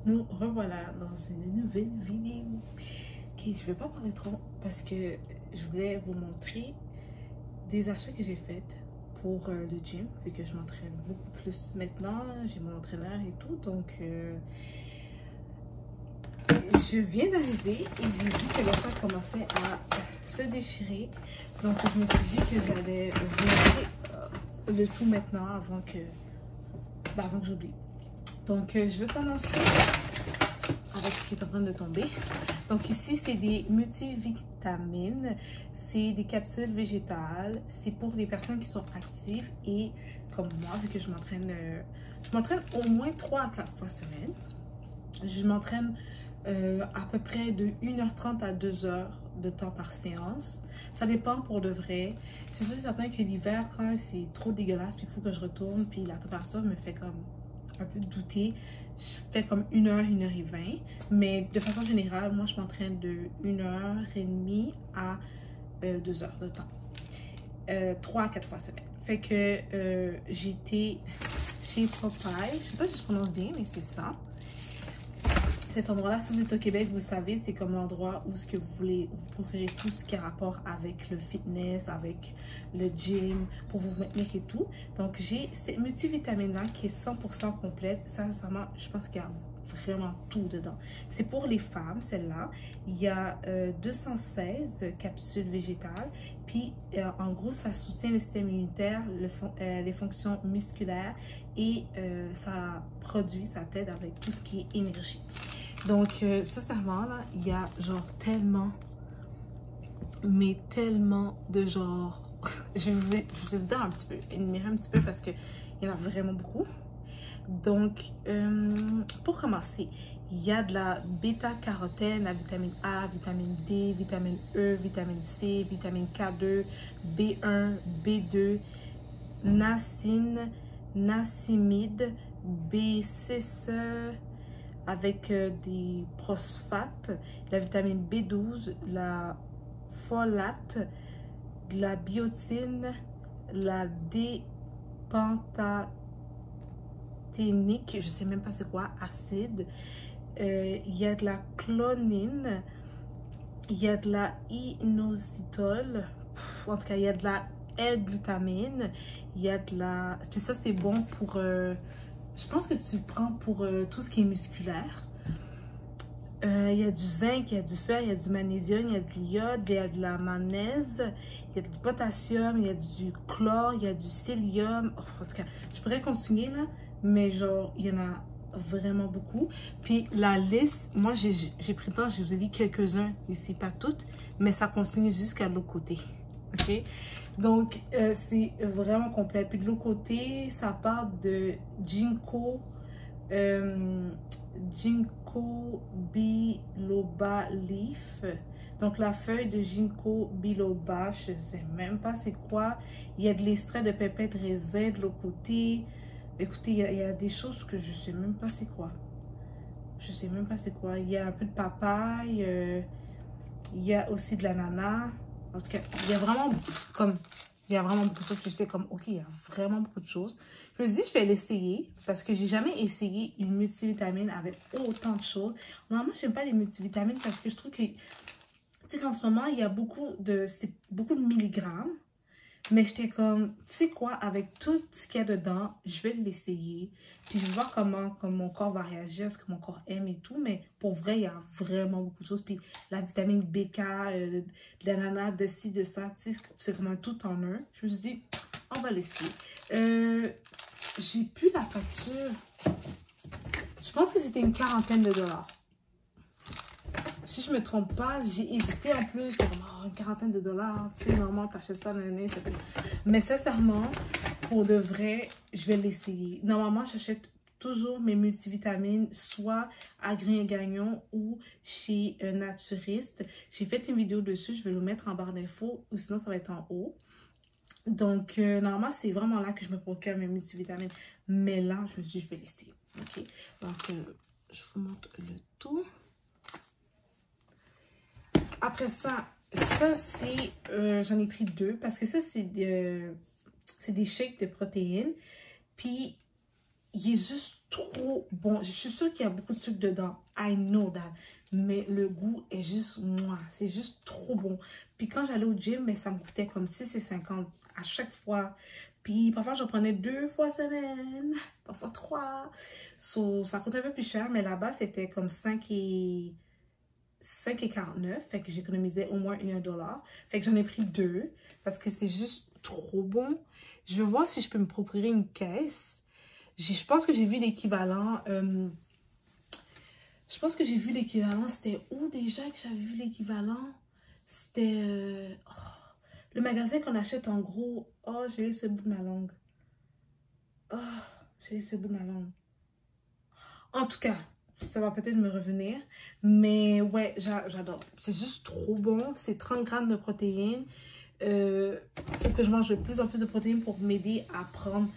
Nous revoilà dans une nouvelle vidéo. Ok, je vais pas parler trop parce que je voulais vous montrer des achats que j'ai faits pour le gym, vu que je m'entraîne beaucoup plus maintenant, j'ai mon entraîneur et tout, donc je viens d'arriver et j'ai vu que le sac commençait à se déchirer, donc je me suis dit que j'allais vous montrer le tout maintenant avant que j'oublie. Donc je vais commencer avec ce qui est en train de tomber. Donc ici, c'est des multivitamines. C'est des capsules végétales. C'est pour des personnes qui sont actives et comme moi, vu que je m'entraîne au moins 3 à 4 fois semaine. Je m'entraîne à peu près de 1h30 à 2h de temps par séance. Ça dépend pour de vrai. C'est sûr et certain que l'hiver, quand c'est trop dégueulasse, puis il faut que je retourne, puis la température me fait comme un peu douter. Je fais comme 1h, 1h20. Mais de façon générale, moi, je m'entraîne de 1h30 à 2h de temps. 3 à 4 fois semaine. Fait que j'étais chez Popeye. Je sais pas si je prononce bien, mais c'est ça. Cet endroit-là, si vous êtes au Québec, vous savez, c'est comme l'endroit où ce que vous préférez tout ce qui a rapport avec le fitness, avec le gym, pour vous maintenir et tout. Donc, j'ai cette multivitamine-là qui est 100% complète. Sincèrement, je pense qu'il y a vraiment tout dedans. C'est pour les femmes, celle-là. Il y a 216 capsules végétales. Puis, en gros, ça soutient le système immunitaire, les fonctions musculaires et ça t'aide avec tout ce qui est énergie. Donc, sincèrement, là, il y a genre tellement, mais tellement de genre... je vais vous dire un petit peu, énumérer un petit peu parce qu'il y en a vraiment beaucoup. Donc, pour commencer, il y a de la bêta-carotène, la vitamine A, vitamine D, vitamine E, vitamine C, vitamine K2, B1, B2, niacine, niacimide, B6, avec des phosphates, la vitamine B12, la folate, la biotine, la dépentathénique, je sais même pas c'est quoi, acide. Il y a de la clonine, il y a de la inositol, en tout cas il y a de la L-glutamine, il y a de la... Puis ça c'est bon pour... je pense que tu le prends pour tout ce qui est musculaire. Il y a du zinc, il y a du fer, il y a du magnésium, il y a de l'iode, il y a de la manèse, il y a du potassium, il y a du chlore, il y a du sélium. Oh, en tout cas, je pourrais continuer là, mais genre, il y en a vraiment beaucoup. Puis la liste, moi j'ai pris le temps, je vous ai dit quelques-uns ici, pas toutes, mais ça continue jusqu'à l'autre côté. Ok? Donc, c'est vraiment complet. Puis de l'autre côté, ça part de ginkgo biloba leaf. Donc, la feuille de ginkgo biloba, je ne sais même pas c'est quoi. Il y a de l'extrait de pépins de raisin de l'autre côté. Écoutez, il y a des choses que je ne sais même pas c'est quoi. Je ne sais même pas c'est quoi. Il y a un peu de papaye. Il y a aussi de l'ananas. En tout cas, il y a vraiment beaucoup de choses que j'étais comme, ok, il y a vraiment beaucoup de choses. Je me suis dit, je vais l'essayer parce que j'ai jamais essayé une multivitamine avec autant de choses. Normalement, je n'aime pas les multivitamines parce que je trouve que, tu sais qu'en ce moment, il y a beaucoup de milligrammes. Mais j'étais comme, tu sais quoi, avec tout ce qu'il y a dedans, je vais l'essayer. Puis je vais voir comment mon corps va réagir, ce que mon corps aime et tout. Mais pour vrai, il y a vraiment beaucoup de choses. Puis la vitamine BK, de l'ananas, de ci, de ça, tu sais, c'est comme un tout en un. Je me suis dit, on va l'essayer. J'ai plus la facture. Je pense que c'était une quarantaine de dollars. Si je me trompe pas, j'ai hésité en plus. J'étais comme, oh, une quarantaine de dollars. Tu sais, normalement, t'achètes ça l'année. Mais sincèrement, pour de vrai, je vais l'essayer. Normalement, j'achète toujours mes multivitamines, soit à Green Gagnon ou chez un naturiste. J'ai fait une vidéo dessus. Je vais le mettre en barre d'infos ou sinon, ça va être en haut. Donc, normalement, c'est vraiment là que je me procure mes multivitamines. Mais là, je me suis dit, je vais l'essayer. OK? Donc, je vous montre le tout. Après ça c'est, j'en ai pris 2 parce que ça, c'est des shakes de protéines. Puis, il est juste trop bon. Je suis sûre qu'il y a beaucoup de sucre dedans. I know that. Mais le goût est juste, moi, c'est juste trop bon. Puis quand j'allais au gym, mais ça me coûtait comme 6,50 à chaque fois. Puis parfois, j'en prenais 2 fois semaine, parfois 3. So, ça coûtait un peu plus cher, mais là-bas, c'était comme 5,49. Fait que j'économisais au moins $1. Fait que j'en ai pris 2 parce que c'est juste trop bon. Je vais voir si je peux me procurer une caisse. Je pense que j'ai vu l'équivalent. Je pense que j'ai vu l'équivalent. C'était où déjà que j'avais vu l'équivalent? C'était le magasin qu'on achète en gros. Oh, j'ai laissé le bout de ma langue. Oh, j'ai laissé le bout de ma langue. En tout cas, ça va peut-être me revenir. Mais ouais, j'adore. C'est juste trop bon. C'est 30 grammes de protéines. Faut que je mange de plus en plus de protéines pour m'aider à prendre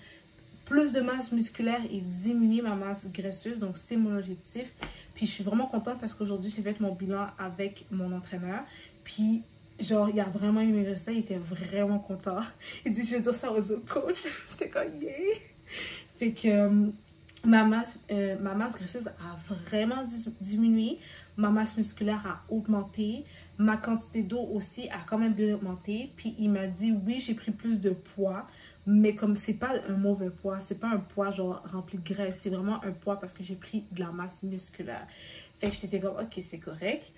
plus de masse musculaire et diminuer ma masse graisseuse. Donc, c'est mon objectif. Puis, je suis vraiment contente parce qu'aujourd'hui, j'ai fait mon bilan avec mon entraîneur. Puis, genre, il a vraiment aimé mes résultats. Il était vraiment content. Il dit, je vais dire ça aux autres coachs. J'étais comme, yeah! Fait que ma masse graisseuse a vraiment diminué. Ma masse musculaire a augmenté. Ma quantité d'eau aussi a quand même bien augmenté. Puis, il m'a dit, oui, j'ai pris plus de poids. Mais comme c'est pas un mauvais poids, c'est pas un poids genre rempli de graisse, c'est vraiment un poids parce que j'ai pris de la masse musculaire. Fait que j'étais comme, ok, c'est correct.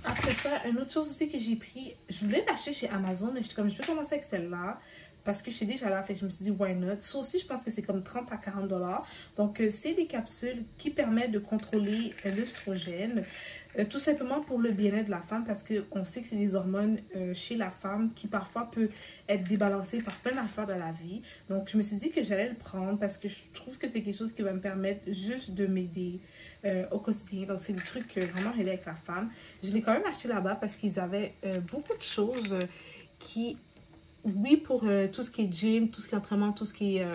Après ça, une autre chose aussi que j'ai pris, je voulais l'acheter chez Amazon, mais j'étais comme, je vais commencer avec celle-là. Parce que je sais déjà là, fait que je me suis dit, why not? Ça aussi, je pense que c'est comme 30 à 40 $. Donc, c'est des capsules qui permettent de contrôler l'œstrogène. Tout simplement pour le bien-être de la femme, parce qu'on sait que c'est des hormones chez la femme qui parfois peut être débalancées par plein d'affaires de la vie. Donc, je me suis dit que j'allais le prendre parce que je trouve que c'est quelque chose qui va me permettre juste de m'aider au quotidien. Donc, c'est des trucs vraiment reliés avec la femme. Je l'ai quand même acheté là-bas parce qu'ils avaient beaucoup de choses qui... Oui, pour tout ce qui est gym, tout ce qui est entraînement, tout ce qui est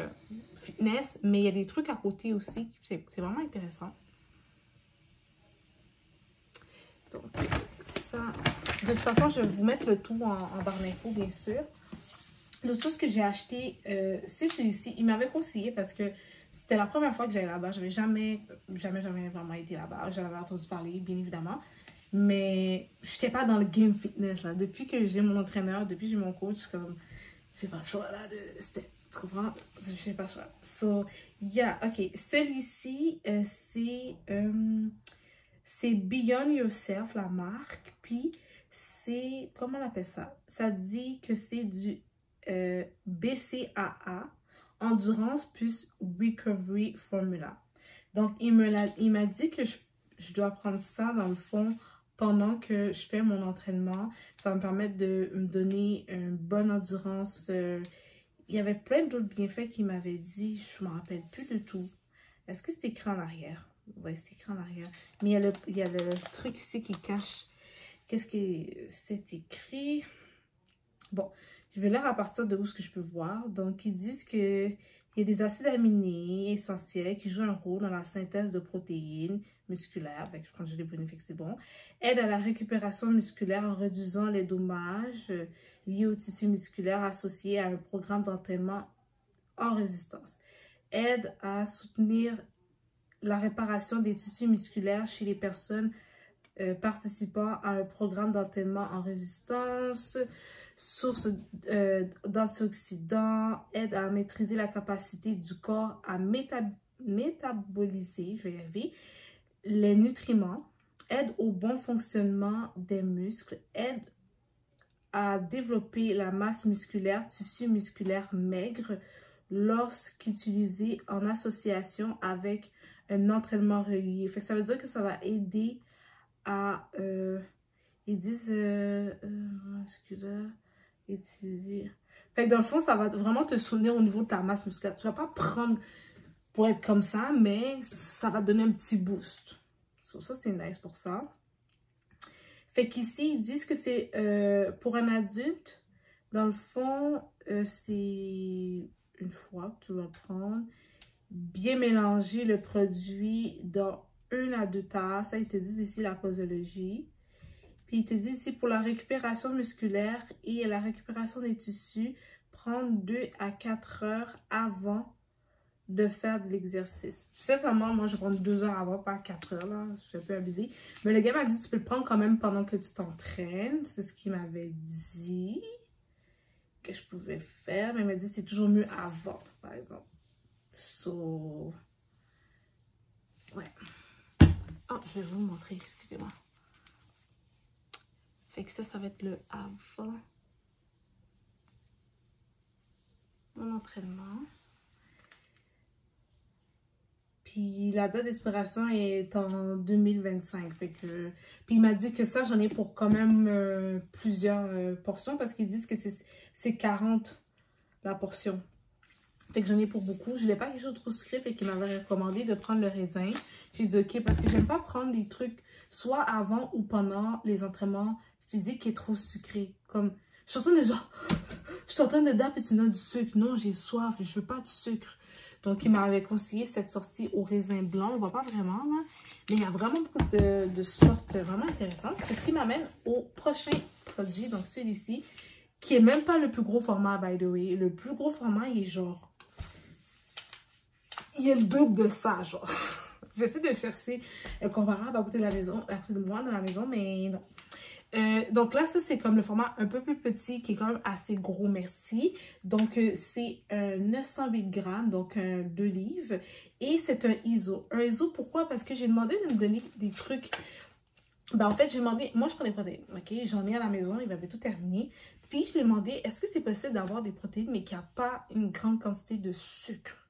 fitness, mais il y a des trucs à côté aussi. C'est vraiment intéressant. Donc, ça... De toute façon, je vais vous mettre le tout en barre d'infos, bien sûr. L'autre chose que j'ai acheté, c'est celui-ci. Il m'avait conseillé parce que c'était la première fois que j'allais là-bas. Je n'avais jamais vraiment été là-bas. J'en avais entendu parler, bien évidemment. Mais je n'étais pas dans le game fitness, là. Depuis que j'ai mon entraîneur, depuis que j'ai mon coach, comme, j'ai pas le choix, là, tu comprends? J'ai pas le choix. So, yeah, ok. Celui-ci, c'est Beyond Yourself, la marque. Puis, c'est, comment on appelle ça? Ça dit que c'est du BCAA, Endurance plus Recovery Formula. Donc, il m'a dit que je dois prendre ça, dans le fond, pendant que je fais mon entraînement. Ça va me permettre de me donner une bonne endurance. Il y avait plein d'autres bienfaits qu'il m'avait dit. Je ne me rappelle plus du tout. Est-ce que c'est écrit en arrière? Oui, c'est écrit en arrière. Mais il y a le truc ici qui cache. Qu'est-ce que c'est écrit? Bon, je vais lire à partir de où ce que je peux voir. Donc, ils disent que il y a des acides aminés essentiels qui jouent un rôle dans la synthèse de protéines musculaires. Je prends les bonnes, fait que c'est bon. Aide à la récupération musculaire en réduisant les dommages liés au tissu musculaire associés à un programme d'entraînement en résistance. Aide à soutenir la réparation des tissus musculaires chez les personnes participant à un programme d'entraînement en résistance. Source d'antioxydants, aide à maîtriser la capacité du corps à métaboliser, je vais y arriver, les nutriments, aide au bon fonctionnement des muscles, aide à développer la masse musculaire, tissu musculaire maigre lorsqu'utilisé en association avec un entraînement régulier. Fait que ça veut dire que ça va aider à... ils disent... excusez-moi. Utiliser. Fait que dans le fond, ça va vraiment te soutenir au niveau de ta masse musculaire. Tu vas pas prendre pour être comme ça, mais ça va te donner un petit boost. Ça, c'est nice pour ça. Fait qu'ici, ils disent que c'est pour un adulte. Dans le fond, c'est une fois que tu vas prendre. Bien mélanger le produit dans 1 à 2 tasses. Ça, ils te disent ici la posologie. Puis, il te dit ici, pour la récupération musculaire et la récupération des tissus, prendre 2 à 4 heures avant de faire de l'exercice. Sincèrement, moi, je prends 2 heures avant, pas 4 heures, là. Je suis un peu abusée. Mais le gars m'a dit, tu peux le prendre quand même pendant que tu t'entraînes. C'est ce qu'il m'avait dit que je pouvais faire. Mais il m'a dit, c'est toujours mieux avant, par exemple. So... ouais. Oh, je vais vous montrer, excusez-moi. Fait que ça va être le avant. Mon entraînement. Puis la date d'expiration est en 2025. Fait que... Puis il m'a dit que ça, j'en ai pour quand même plusieurs portions parce qu'ils disent que c'est 40 la portion. Fait que j'en ai pour beaucoup. Je voulais pas quelque chose de trop sucré, fait qu'il m'avait recommandé de prendre le raisin. J'ai dit ok, parce que j'aime pas prendre des trucs soit avant ou pendant les entraînements physiques qui est trop sucré. Comme, je suis en train de genre, je suis en train de daper et tu me donnes du sucre. Non, j'ai soif, je veux pas de sucre. Donc, il m'avait conseillé cette sortie au raisin blanc. On voit pas vraiment, là. Mais il y a vraiment beaucoup de sortes vraiment intéressantes. C'est ce qui m'amène au prochain produit. Donc, celui-ci, qui est même pas le plus gros format, by the way. Le plus gros format, il est genre... il est le double de ça, genre. J'essaie de chercher comparable à côté de la maison, à côté de moi dans la maison, mais non. Donc là, ça, c'est comme le format un peu plus petit qui est quand même assez gros, merci. Donc, c'est 908 grammes, donc 2 livres. Et c'est un ISO. Un ISO, pourquoi? Parce que j'ai demandé de me donner des trucs. Ben, en fait, j'ai demandé, moi, je prends des protéines, ok? J'en ai à la maison, il avait tout terminé. Puis, je lui ai demandé, est-ce que c'est possible d'avoir des protéines, mais qui n'a pas une grande quantité de sucre?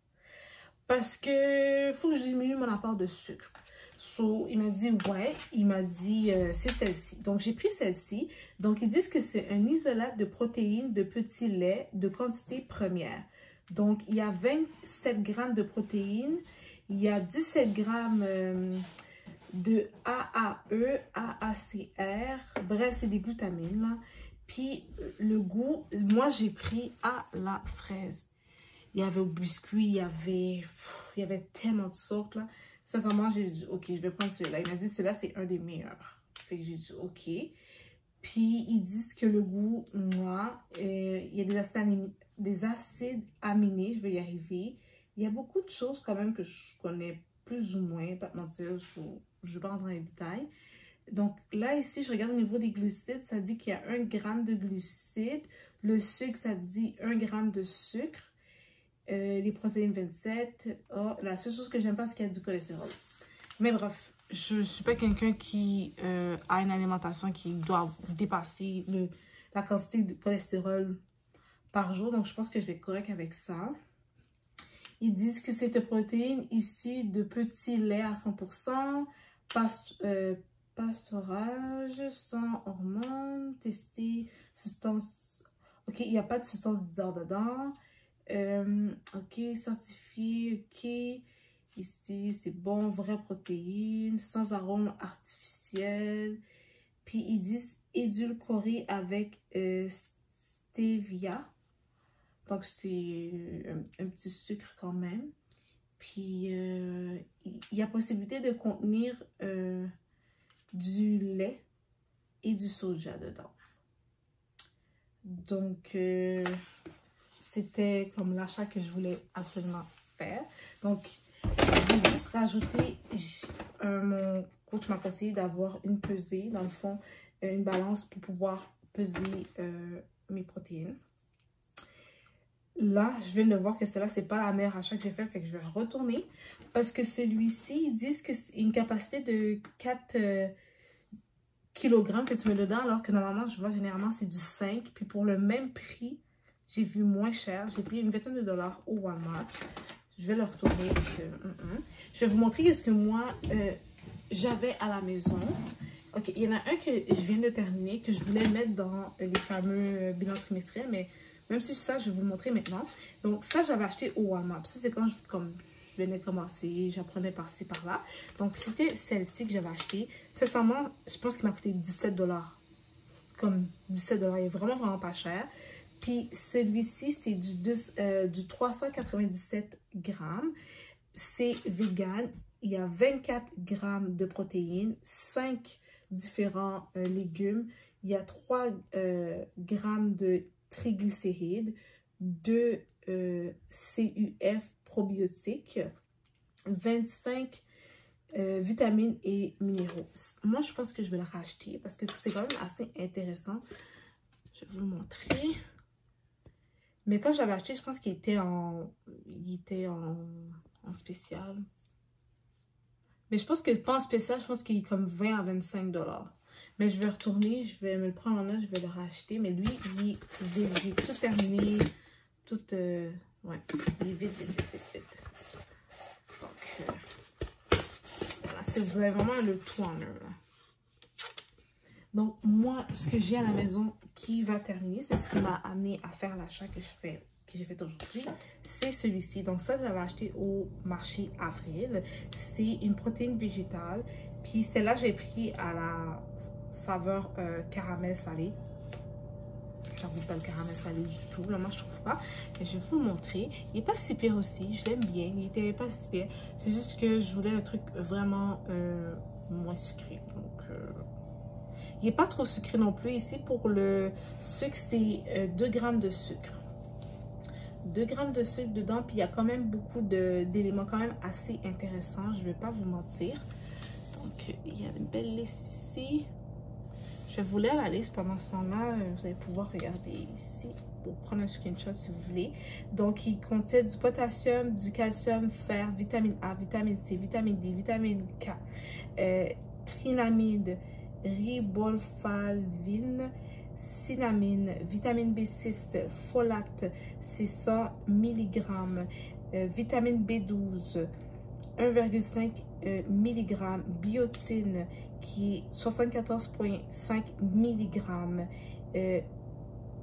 Parce que faut que je diminue mon apport de sucre. So, il m'a dit, ouais, il m'a dit, c'est celle-ci. Donc, j'ai pris celle-ci. Donc, ils disent que c'est un isolate de protéines de petits laits de quantité première. Donc, il y a 27 grammes de protéines. Il y a 17 grammes de AAE, AACR. Bref, c'est des glutamines, là. Puis, le goût, moi, j'ai pris à la fraise. Il y avait au biscuit, il y avait tellement de sortes, là. Sincèrement, j'ai dit, ok, je vais prendre celui-là. Il m'a dit, celui-là, c'est un des meilleurs. Fait que j'ai dit, ok. Puis, ils disent que le goût, moi, il y a des acides aminés, je vais y arriver. Il y a beaucoup de choses quand même que je connais plus ou moins, pas te mentir, je ne vais pas rentrer dans les détails. Donc, là, ici, je regarde au niveau des glucides, ça dit qu'il y a 1 gramme de glucides. Le sucre, ça dit 1 gramme de sucre. Les protéines 27. Oh, la seule chose que j'aime pas, c'est qu'il y a du cholestérol. Mais bref, je suis pas quelqu'un qui a une alimentation qui doit dépasser la quantité de cholestérol par jour. Donc, je pense que je vais être correct avec ça. Ils disent que c'est une protéine issue de petits laits à 100%, pâturage, sans hormones, testé, substance... Ok, il n'y a pas de substance bizarre dedans. Ok, certifié, ok. Ici, c'est bon, vraie protéine, sans arôme artificiel. Puis, ils disent édulcoré avec stevia. Donc, c'est un petit sucre quand même. Puis, il y a possibilité de contenir du lait et du soja dedans. Donc, c'était comme l'achat que je voulais absolument faire. Donc, j'ai juste rajouté, mon coach m'a conseillé d'avoir une pesée, dans le fond, une balance pour pouvoir peser mes protéines. Là, je viens de voir que celle-là, c'est pas la meilleure achat que j'ai fait, fait que je vais retourner. Parce que celui-ci, ils disent que c'est une capacité de 4 kg que tu mets dedans, alors que normalement, je vois généralement, c'est du 5. Puis pour le même prix, j'ai vu moins cher. J'ai payé une vingtaine de dollars au Walmart. Je vais le retourner parce que... Je vais vous montrer ce que moi, j'avais à la maison. Ok, il y en a un que je viens de terminer, que je voulais mettre dans les fameux bilans trimestriels, mais même si c'est ça, je vais vous le montrer maintenant. Donc ça, j'avais acheté au Walmart. Ça, c'est quand je venais de commencer, j'apprenais par-ci, par-là. Donc c'était celle-ci que j'avais achetée. Sincèrement, je pense qu'il m'a coûté 17 dollars. Comme 17 dollars, il est vraiment, vraiment pas cher. Puis celui-ci, c'est du 397 grammes. C'est vegan. Il y a 24 grammes de protéines, 5 différents légumes. Il y a 3 grammes de triglycérides, 2 CUF probiotiques, 25 vitamines et minéraux. Moi, je pense que je vais le racheter parce que c'est quand même assez intéressant. Je vais vous le montrer. Mais quand j'avais acheté, je pense qu'il était en spécial. Mais je pense que pas en spécial, je pense qu'il est comme 20 à 25 $. Mais je vais retourner, je vais me le prendre en note, je vais le racheter. Mais lui, il est tout terminé. Tout, ouais, il est vite. Donc, voilà, vous avez vraiment le toner, là. Donc, moi, ce que j'ai à la maison qui va terminer, c'est ce qui m'a amené à faire l'achat que j'ai fait aujourd'hui, c'est celui-ci. Donc, ça, j'avais acheté au marché Avril. C'est une protéine végétale. Puis, celle-là, j'ai pris à la saveur caramel salé. Ça ne goûte pas le caramel salé du tout. Là, moi, je trouve pas. Mais je vais vous le montrer. Il n'est pas si pire aussi. Je l'aime bien. Il n'était pas si pire. C'est juste que je voulais un truc vraiment moins sucré. Donc, il n'est pas trop sucré non plus. Ici, pour le sucre, c'est 2 grammes de sucre. 2 grammes de sucre dedans. Puis, il y a quand même beaucoup d'éléments quand même assez intéressants. Je ne vais pas vous mentir. Donc, il y a une belle liste ici. Je vais vous lire la liste pendant ce temps-là. Vous allez pouvoir regarder ici pour prendre un screenshot si vous voulez. Donc, il contient du potassium, du calcium, fer, vitamine A, vitamine C, vitamine D, vitamine K, trinamide, ribolflavine, cinamine, vitamine B6, folate, c'est 100 mg, vitamine B12, 1,5 mg, biotine qui est 74,5 mg,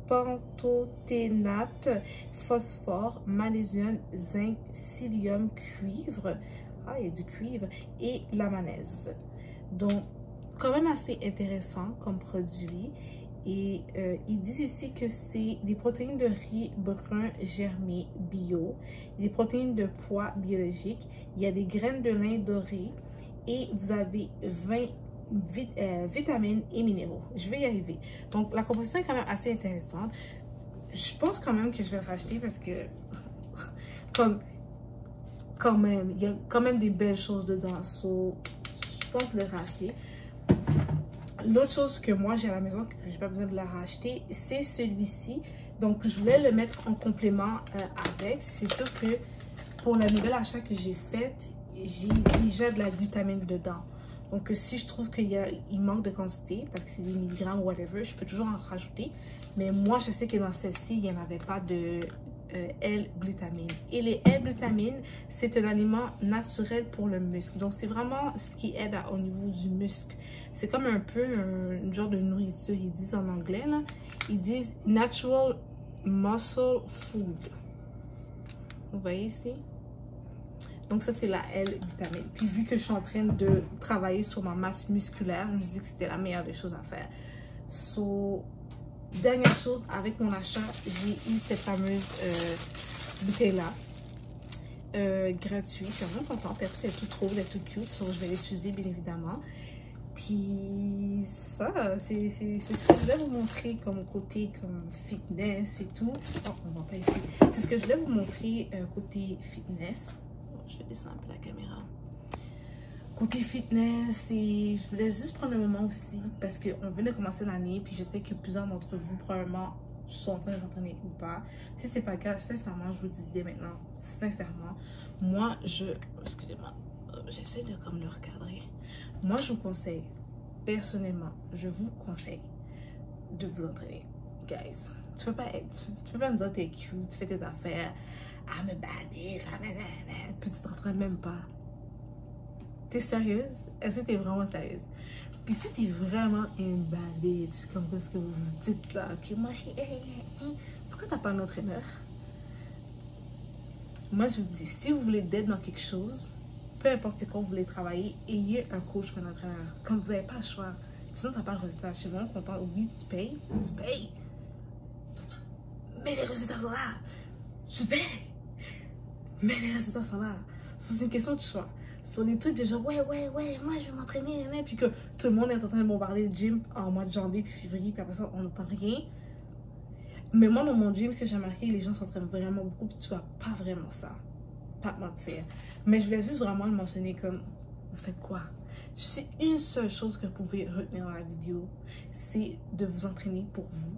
pantothénate, phosphore, magnésium, zinc, psyllium, cuivre, ah il y a du cuivre, et la manèse. Donc quand même assez intéressant comme produit. Et ils disent ici que c'est des protéines de riz brun germé bio, des protéines de pois biologiques, il y a des graines de lin dorées et vous avez 20 vitamines et minéraux. Je vais y arriver. Donc la composition est quand même assez intéressante. Je pense quand même que je vais le racheter parce que quand même, il y a quand même des belles choses dedans. So, je pense le racheter. L'autre chose que moi j'ai à la maison, que j'ai pas besoin de la racheter, c'est celui-ci. Donc je voulais le mettre en complément avec. C'est sûr que pour la nouvelle achat que j'ai faite, j'ai déjà de la glutamine dedans. Donc si je trouve qu'il manque de quantité, parce que c'est des milligrammes ou whatever, je peux toujours en rajouter. Mais moi je sais que dans celle-ci, il n'y en avait pas de L-glutamine. Et les L-glutamine, c'est un aliment naturel pour le muscle. Donc c'est vraiment ce qui aide au niveau du muscle. C'est comme un peu un genre de nourriture, ils disent en anglais, là. Ils disent natural muscle food. Vous voyez ici? Donc ça, c'est la L-vitamine. Puis vu que je suis en train de travailler sur ma masse musculaire, je me suis dit que c'était la meilleure des choses à faire. So, dernière chose, avec mon achat, j'ai eu cette fameuse bouteille-là. Gratuite. Je suis vraiment contente. Elle est toute rose, elle est toute cute. So, je vais l'utiliser, bien évidemment. Puis ça, c'est ce que je voulais vous montrer comme côté comme fitness et tout. Oh, on va pas ici. C'est ce que je voulais vous montrer côté fitness. Je vais descendre un peu la caméra. Côté fitness, et je voulais juste prendre un moment aussi parce qu'on vient de commencer l'année. Puis je sais que plusieurs d'entre vous probablement sont en train de s'entraîner ou pas. Si c'est pas le cas, sincèrement, je vous dis dès maintenant, sincèrement, moi, excusez-moi, j'essaie de comme le recadrer. Moi, je vous conseille, personnellement, je vous conseille de vous entraîner. Guys, tu peux pas me dire t'es cute, tu fais tes affaires, I'm a bad bitch, puis tu t'entraînes même pas. T'es sérieuse? Est-ce que t'es vraiment sérieuse? Puis si t'es vraiment une bad bitch, comme ce que vous dites là, que moi je suis... Pourquoi t'as pas un entraîneur? Moi, je vous dis, si vous voulez d'être dans quelque chose, peu importe quoi vous voulez travailler, ayez un coach ou un entraîneur. Comme vous n'avez pas le choix. Sinon, tu n'as pas le résultat. Je suis vraiment contente. Oui, tu payes. Mais les résultats sont là. Je paye. Mais les résultats sont là. C'est une question de choix. Sur les trucs de genre, ouais, moi je vais m'entraîner. Puis que tout le monde est en train de bombarder le gym en mois de janvier puis février. Puis après ça, on n'entend rien. Mais moi, dans mon gym, ce que j'ai remarqué, les gens s'entraînent vraiment beaucoup. Puis tu vois pas vraiment ça. pas te mentir. Mais je voulais juste vraiment le mentionner comme, vous faites quoi? C'est une seule chose que vous pouvez retenir dans la vidéo, c'est de vous entraîner pour vous.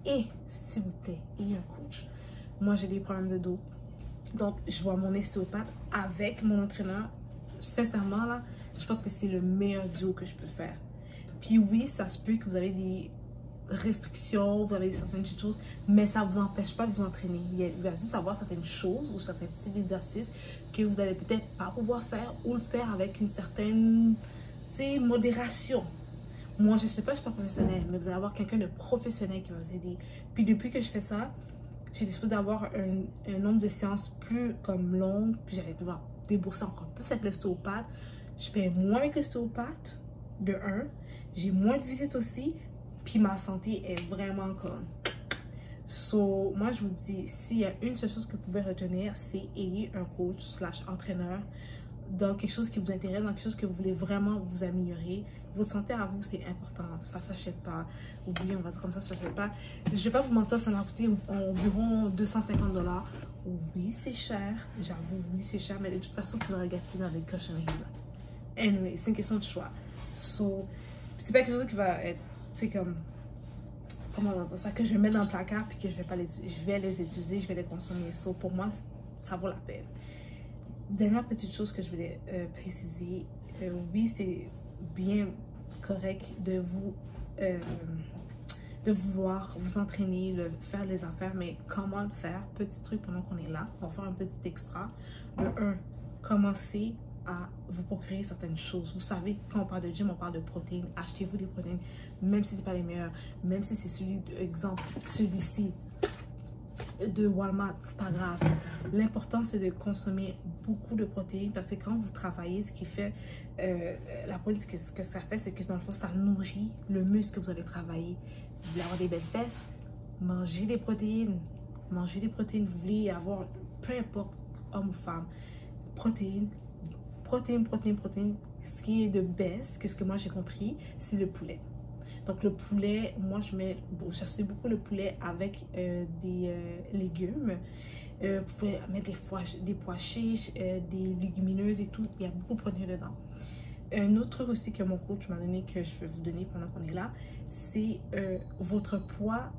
Et, s'il vous plaît, ayez un coach. Moi, j'ai des problèmes de dos. Donc, je vois mon ostéopathe avec mon entraîneur. Sincèrement, là, je pense que c'est le meilleur duo que je peux faire. Puis oui, ça se peut que vous avez des restrictions, vous avez certaines petites choses, mais ça ne vous empêche pas de vous entraîner. Il va juste avoir certaines choses ou certains types d'exercices que vous allez peut-être pas pouvoir faire ou le faire avec une certaine, modération. Moi, je ne suis pas professionnelle, mais vous allez avoir quelqu'un de professionnel qui va vous aider. Puis depuis que je fais ça, j'ai décidé d'avoir un nombre de séances plus comme long, puis j'allais devoir débourser encore plus avec l'ostéopathe. Je paye moins avec l'ostéopathe, de 1. J'ai moins de visites aussi, puis ma santé est vraiment comme... So, moi, je vous dis, s'il y a une seule chose que vous pouvez retenir, c'est ayez un coach / entraîneur dans quelque chose qui vous intéresse, dans quelque chose que vous voulez vraiment vous améliorer. Votre santé à vous, c'est important. Ça ne s'achète pas. Oubliez, on va dire comme ça ne s'achète pas. Je ne vais pas vous mentir, ça m'a coûté environ 250 $. Oui, c'est cher. J'avoue, oui, c'est cher. Mais de toute façon, tu vas gaspiller dans des cochonneries. Anyway, c'est une question de choix. So, c'est pas quelque chose qui va être, comme... Comment on va dire ça? Que je vais mettre dans le placard puis que je vais les utiliser, je vais les consommer. So, pour moi, ça vaut la peine. Dernière petite chose que je voulais préciser, oui, c'est bien correct de vouloir vous entraîner, faire les affaires, mais comment le faire? Petit truc pendant qu'on est là, on va faire un petit extra. Le 1, commencez à vous procurer certaines choses. Vous savez, quand on parle de gym, on parle de protéines. Achetez-vous des protéines, même si ce n'est pas les meilleurs, même si c'est celui-ci de Walmart, c'est pas grave. L'important, c'est de consommer beaucoup de protéines parce que quand vous travaillez, ce qui fait la protéine, ce que ça fait, c'est que dans le fond, ça nourrit le muscle que vous avez travaillé. Vous voulez avoir des belles fesses, mangez des protéines. Mangez des protéines. Vous voulez avoir, peu importe, homme ou femme, protéines. Ce qui est de best, que ce que moi j'ai compris, c'est le poulet. Donc le poulet, moi j'associe beaucoup le poulet avec des légumes. Vous pouvez mettre des pois chiches, des légumineuses et tout. Il y a beaucoup de protéines dedans. Un autre truc aussi que mon coach m'a donné, que je vais vous donner pendant qu'on est là, c'est votre poids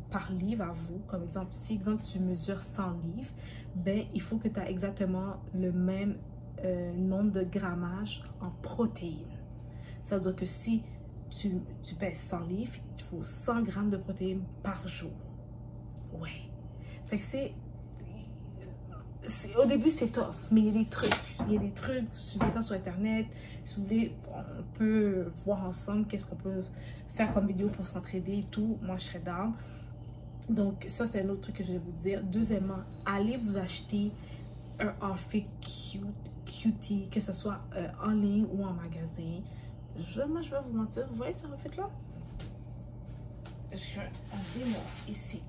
par livre à vous. Comme exemple, si exemple tu mesures 100 livres, ben il faut que tu aies exactement le même nombre de grammage en protéines. Ça veut dire que si tu pèses 100 livres, il faut 100 grammes de protéines par jour. Ouais. Fait que au début, c'est tough, mais il y a des trucs. Il y a des trucs, vous suivez ça sur Internet. Si vous voulez, on peut voir ensemble qu'est-ce qu'on peut faire comme vidéo pour s'entraider et tout. Moi, je serais down. Donc, ça, c'est un autre truc que je vais vous dire. Deuxièmement, allez vous acheter un outfit cutie, que ce soit en ligne ou en magasin. Moi, je vais vous mentir. Vous voyez ce outfit-là? Je vais enlever mon ici.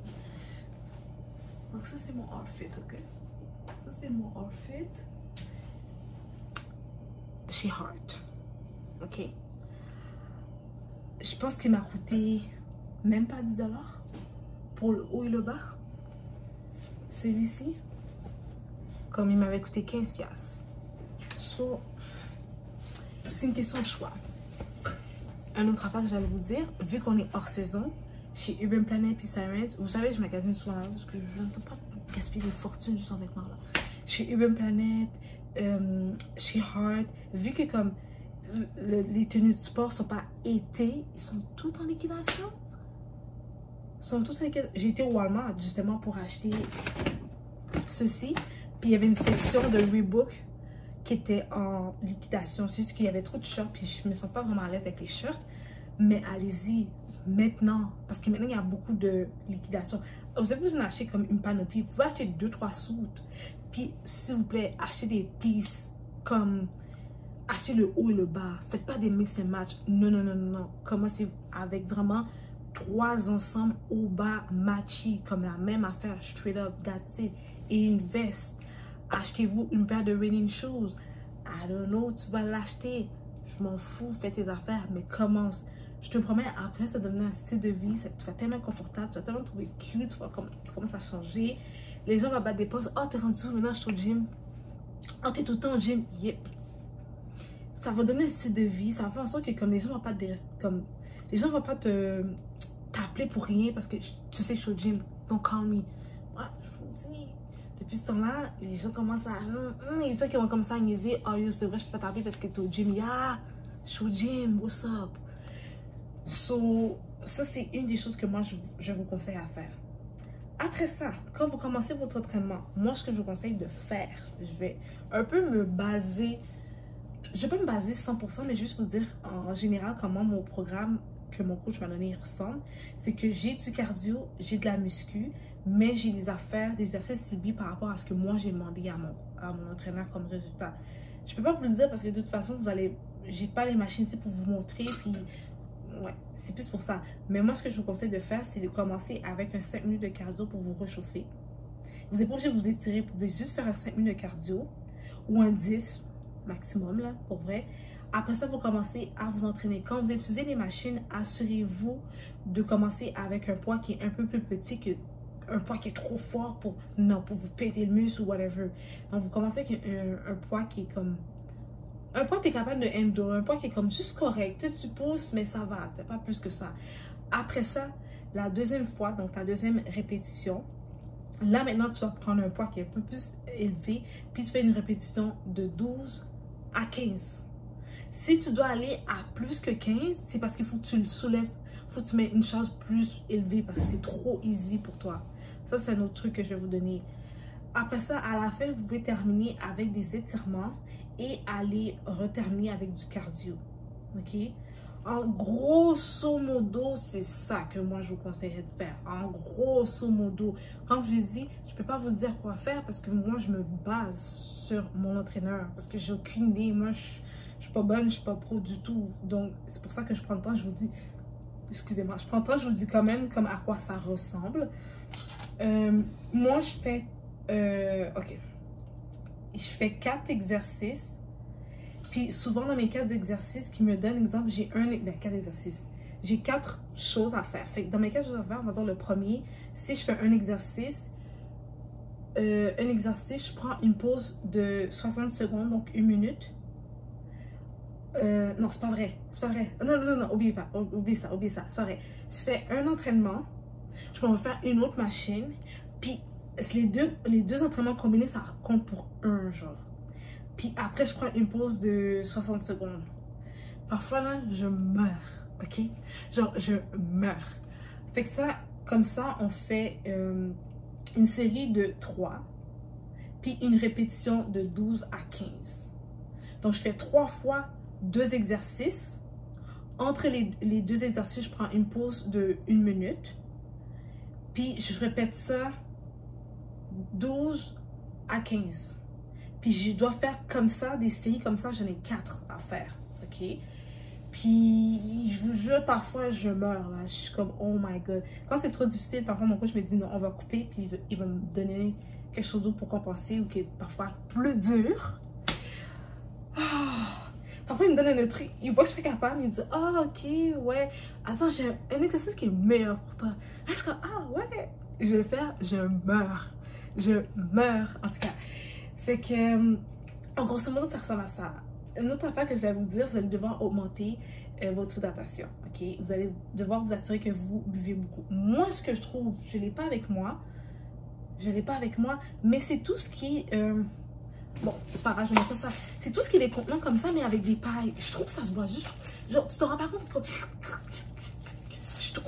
Donc, ça, c'est mon outfit, ok? Ça, c'est mon outfit chez Heart. Ok? Je pense qu'il m'a coûté même pas 10 $ pour le haut et le bas. Celui-ci, comme il m'avait coûté 15 $. So, c'est une question de choix. Un autre affaire que j'allais vous dire, vu qu'on est hors saison, chez Urban Planet et Sirens, vous savez, je magasine souvent là parce que je ne peux pas gaspiller des fortunes juste en vêtements là. Chez Urban Planet, chez Heart, vu que comme les tenues de sport sont pas été, ils sont toutes en liquidation. J'ai été au Walmart justement pour acheter ceci, puis il y avait une section de Reebok qui était en liquidation. C'est juste qu'il y avait trop de shirts, puis je me sens pas vraiment à l'aise avec les shirts. Mais allez-y maintenant, parce que maintenant il y a beaucoup de liquidation. Vous avez besoin d'acheter comme une panoplie. Vous pouvez acheter 2-3 soutes. Puis s'il vous plaît, achetez des pieces comme achetez le haut et le bas. Faites pas des mix and match. Non, non, non, non, non. Commencez avec vraiment 3 ensembles haut bas matchy, comme la même affaire, straight up, that's it. Et une veste. Achetez-vous une paire de running shoes. I don't know, tu vas l'acheter. Je m'en fous, fais tes affaires, mais commence. Je te promets, après, ça va devenir un style de vie. Tu vas tellement confortable, tu vas tellement trouver cute, tu commences à changer. Les gens vont battre des pauses. Oh, t'es rendu où maintenant, je suis au gym. oh, t'es tout le temps au gym, yep. Ça va donner un style de vie, ça va faire en sorte que comme les gens vont pas comme les gens vont pas t'appeler pour rien parce que tu sais que je suis au gym, donc call me. Ouais, je vous dis, depuis ce temps-là, les gens commencent à les gens qui vont comme ça à niaiser, oh yo, c'est vrai, je peux pas t'appeler parce que t'es au gym, yeah, je suis au gym, what's up? So, ça c'est une des choses que moi je vous conseille à faire. Après ça, quand vous commencez votre entraînement, moi ce que je vous conseille de faire, je vais un peu me baser, je vais pas me baser 100%, mais juste vous dire en général comment mon programme que mon coach m'a donné ressemble. C'est que j'ai du cardio, j'ai de la muscu, mais j'ai des affaires, des exercices ciblés par rapport à ce que moi j'ai demandé à mon entraîneur comme résultat. Je peux pas vous le dire parce que de toute façon, j'ai pas les machines ici pour vous montrer, puis ouais, c'est plus pour ça. Mais moi, ce que je vous conseille de faire, c'est de commencer avec un 5 minutes de cardio pour vous réchauffer. Vous n'êtes pas obligé de vous étirer, vous pouvez juste faire un 5 minutes de cardio ou un 10 maximum, là, pour vrai. Après ça, vous commencez à vous entraîner. Quand vous utilisez les machines, assurez-vous de commencer avec un poids qui est un peu plus petit que un poids qui est trop fort pour vous péter le muscle ou whatever. Donc, vous commencez avec un poids qui est comme... Un poids que tu es capable de handle, un poids qui est comme juste correct. Tu pousses, mais ça va, t'as pas plus que ça. Après ça, la deuxième fois, donc ta deuxième répétition, là maintenant, tu vas prendre un poids qui est un peu plus élevé, puis tu fais une répétition de 12 à 15. Si tu dois aller à plus que 15, c'est parce qu'il faut que tu le soulèves, il faut que tu mets une charge plus élevée parce que c'est trop easy pour toi. Ça, c'est un autre truc que je vais vous donner. Après ça, à la fin, vous pouvez terminer avec des étirements et aller reterminer avec du cardio. OK? En grosso modo, c'est ça que moi, je vous conseillerais de faire. En grosso modo. Comme je l'ai dit, je ne peux pas vous dire quoi faire parce que moi, je me base sur mon entraîneur. Parce que j'ai aucune idée. Moi, je ne suis pas bonne, je ne suis pas pro du tout. Donc, c'est pour ça que je prends le temps, je vous dis... Excusez-moi, je prends le temps, je vous dis quand même comme à quoi ça ressemble. Moi, je fais... OK. Je fais 4 exercices. Puis souvent dans mes 4 exercices qui me donnent, exemple, j'ai 4 exercices. J'ai 4 choses à faire. Fait que dans mes 4 choses à faire, on va dire le premier, si je fais un exercice, je prends une pause de 60 secondes, donc 1 minute. Non, c'est pas vrai. C'est pas vrai. Non, oubliez pas. Oubliez ça, c'est pas vrai. Je fais un entraînement, je peux en faire une autre machine, puis les deux entraînements combinés, ça compte pour un genre. Puis après, je prends une pause de 60 secondes. Parfois, là, je meurs, ok? Genre, je meurs. Fait que ça, comme ça, on fait une série de 3, puis une répétition de 12 à 15. Donc, je fais 3 fois 2 exercices. Entre les 2 exercices, je prends une pause de 1 minute. Puis, je répète ça 12 à 15. Puis je dois faire comme ça, des séries comme ça, j'en ai 4 à faire, ok? Puis je vous jure, parfois je meurs là, je suis comme oh my god. Quand c'est trop difficile, parfois mon coach me dit non, on va couper, puis il va me donner quelque chose d'autre pour compenser ou qui est parfois plus dur. Parfois il me donne un autre truc, il voit que je suis capable, il me dit ah ok, ouais, attends, j'ai un exercice qui est meilleur pour toi. Là, je suis comme ah ouais, je vais le faire, je meurs en tout cas. Fait que, en grosso modo, ça ressemble à ça. Une autre affaire que je vais vous dire, vous allez devoir augmenter votre hydratation, ok? Vous allez devoir vous assurer que vous buvez beaucoup. Moi, ce que je trouve, je ne l'ai pas avec moi, mais c'est tout ce qui est... bon, c'est pas grave, je vais mettre ça. C'est tout ce qui est des contenants comme ça, mais avec des pailles. Je trouve que ça se boit juste... Genre, tu te rends pas compte que...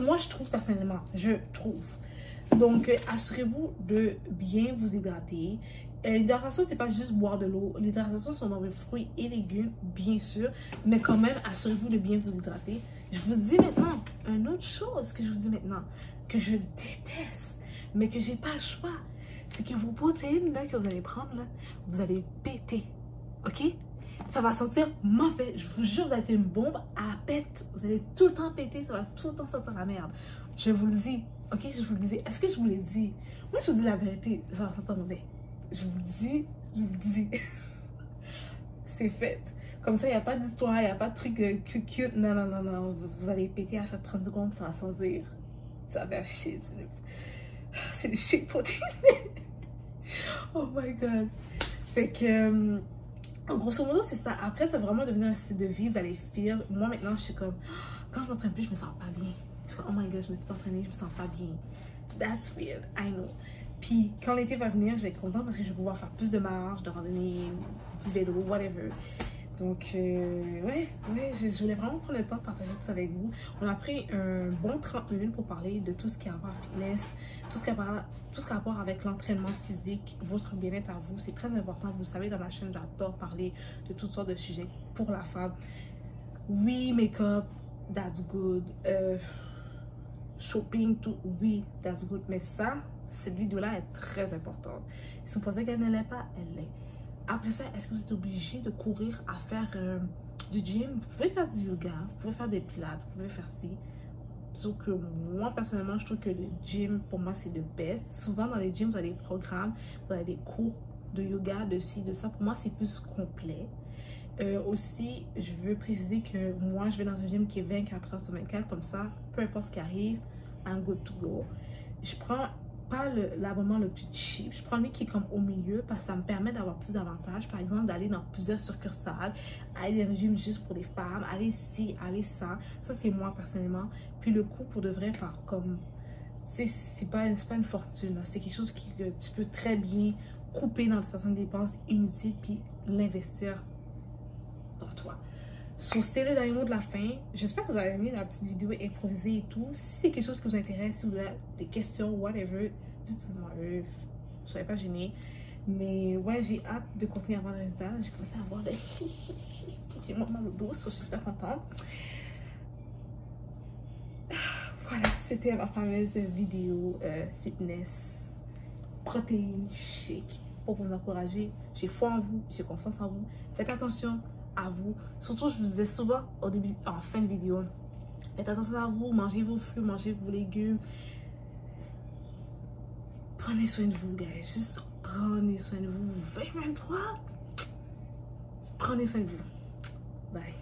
Moi, je trouve personnellement, Donc, assurez-vous de bien vous hydrater. L'hydratation, c'est pas juste boire de l'eau. L'hydratation, sont dans vos fruits et légumes, bien sûr. Mais quand même, assurez-vous de bien vous hydrater. Je vous dis maintenant, une autre chose que je vous dis maintenant, que je déteste, mais que j'ai pas le choix, c'est que vos protéines là, que vous allez prendre, là, vous allez péter. OK? Ça va sentir mauvais. Je vous jure, vous allez être une bombe à pète. Vous allez tout le temps péter, ça va tout le temps sentir la merde. Je vous le dis. OK? Je vous le dis. Est-ce que je vous l'ai dit? Moi, je vous dis la vérité, ça va sentir mauvais. Je vous le dis. C'est fait. Comme ça, il n'y a pas d'histoire, il n'y a pas de truc cute. Non. Vous allez péter à chaque 30 secondes, ça va sentir. Ça va faire shit. C'est le shit protéiné. Oh my god. Fait que, en grosso modo, c'est ça. Après, c'est vraiment devenu un style de vie. Vous allez feel. Moi, maintenant, je suis comme, quand je m'entraîne plus, je me sens pas bien. Je suis comme, oh my god, je me suis pas entraînée, je me sens pas bien. That's weird, I know. Puis, quand l'été va venir, je vais être contente parce que je vais pouvoir faire plus de marche, de randonnée, du vélo, whatever. Donc, ouais, je voulais vraiment prendre le temps de partager tout ça avec vous. On a pris un bon 30 minutes pour parler de tout ce qui a à voir avec fitness, tout ce qui a à voir avec l'entraînement physique, votre bien-être à vous. C'est très important. Vous savez, dans ma chaîne, j'adore parler de toutes sortes de sujets pour la femme. Oui, make-up, that's good. Shopping, tout, oui, that's good. Mais ça, cette vidéo-là est très importante. Si vous pensez qu'elle ne l'est pas, elle l'est. Après ça, est-ce que vous êtes obligé de courir à faire du gym? Vous pouvez faire du yoga, vous pouvez faire des pilates, vous pouvez faire ci. Sauf que moi, personnellement, je trouve que le gym, pour moi, c'est le best. Souvent, dans les gyms, vous avez des programmes, vous avez des cours de yoga, de ci, de ça. Pour moi, c'est plus complet. Aussi, je veux préciser que moi, je vais dans un gym qui est 24 heures sur 24. Comme ça, peu importe ce qui arrive, I'm good to go. Je prends pas l'abonnement le plus cheap, je prends lui qui est comme au milieu parce que ça me permet d'avoir plus d'avantages. Par exemple, d'aller dans plusieurs succursales, aller dans un gym juste pour les femmes, aller ci, aller ça. Ça, c'est moi personnellement. Puis le coût pour de vrai, comme c'est pas une fortune. C'est quelque chose que tu peux très bien couper dans certaines dépenses inutiles puis l'investir dans toi. C'était le dernier mot de la fin. J'espère que vous avez aimé la petite vidéo improvisée et tout. Si c'est quelque chose qui vous intéresse, si vous avez des questions, whatever, dites-moi. Ne soyez pas gênés. Mais ouais, j'ai hâte de continuer à voir le résultat. J'ai commencé à voir des... j'ai moins mal au dos, je suis super contente. Voilà, c'était ma fameuse vidéo fitness, protéines, shake pour vous encourager. J'ai foi en vous, j'ai confiance en vous. Faites attention à vous. Surtout, je vous disais souvent au début, en fin de vidéo, faites attention à vous, mangez vos fruits, mangez vos légumes. Prenez soin de vous, guys. Juste prenez soin de vous. 2023, prenez soin de vous. Bye.